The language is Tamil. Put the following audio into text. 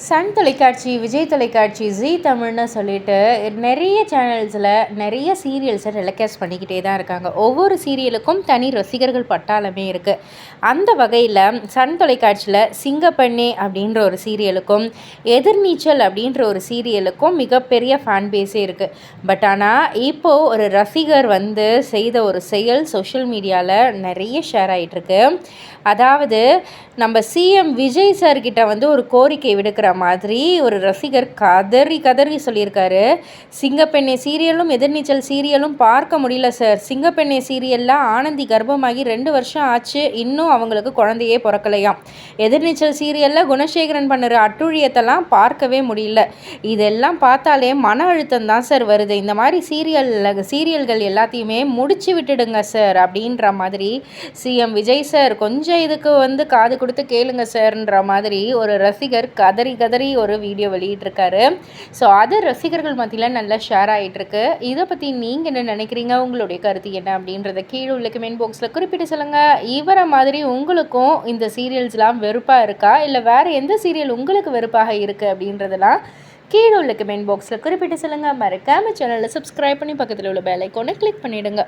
சன் தொலைக்காட்சி, விஜய் தொலைக்காட்சி, ஜீ தமிழ்னு சொல்லிட்டு நிறைய சேனல்ஸில் நிறைய சீரியல்ஸை டெலிகாஸ்ட் பண்ணிக்கிட்டே தான் இருக்காங்க. ஒவ்வொரு சீரியலுக்கும் தனி ரசிகர்கள் பட்டாளமே இருக்குது. அந்த வகையில் சன் தொலைக்காட்சியில் சிங்கப்பெண்ணே அப்படின்ற ஒரு சீரியலுக்கும், எதிர்நீச்சல் அப்படின்ற ஒரு சீரியலுக்கும் மிகப்பெரிய ஃபேன் பேஸே இருக்குது. பட் ஆனால் இப்போது ஒரு ரசிகர் செய்த ஒரு செயல் சோஷியல் மீடியாவில் நிறைய ஷேர் ஆகிட்டுருக்கு. அதாவது நம்ம சிஎம் விஜய் சார்கிட்ட ஒரு கோரிக்கை விடுக்கிற மாதிரி ஒரு ரசிகர் கதறி கதறி சொல்லியிருக்காரு. சிங்கப்பெண்ணே சீரியலும் எதிர்நீச்சல் சீரியலும் பார்க்க முடியல சார். சிங்கப்பெண்ணே சீரியலில் ஆனந்தி கர்ப்பமாகி 2 வருஷம் ஆச்சு, இன்னும் அவங்களுக்கு குழந்தையே பிறக்கலையாம். எதிர்நீச்சல் சீரியலில் குணசேகரன் பண்ணுற அட்டுழியத்தெல்லாம் பார்க்கவே முடியல. இதெல்லாம் பார்த்தாலே மன அழுத்தம் தான் சார் வருது. இந்த மாதிரி சீரியல்கள் எல்லாத்தையுமே முடிச்சு விட்டுடுங்க சார் அப்படின்ற மாதிரி சிஎம் விஜய் சார் கொஞ்சம் இதுக்கு காது கொடுத்து கேளுங்க சார்ன்ற மாதிரி ஒரு ரசிகர் கதறி கதறி ஒரு வீடியோ வெளியிட்டிருக்காரு. ஸோ அது ரசிகர்கள் மத்தியில் நல்லா ஷேர் ஆகிட்டுருக்கு. இதை பற்றி நீங்கள் என்ன நினைக்கிறீங்க, உங்களுடைய கருத்து என்ன அப்படின்றத கீழே உள்ள கமெண்ட் பாக்ஸில் குறிப்பிட்டு சொல்லுங்கள். இவரை மாதிரி உங்களுக்கும் இந்த சீரியல்ஸ்லாம் வெறுப்பாக இருக்கா, இல்லை வேறு எந்த சீரியல் உங்களுக்கு வெறுப்பாக இருக்குது அப்படின்றதெல்லாம் கீழே உள்ள கமெண்ட் பாக்ஸில் குறிப்பிட்டு சொல்லுங்கள். மறக்காம சேனலை சப்ஸ்கிரைப் பண்ணி பக்கத்தில் உள்ள பெல் ஐக்கானை கிளிக் பண்ணிவிடுங்க.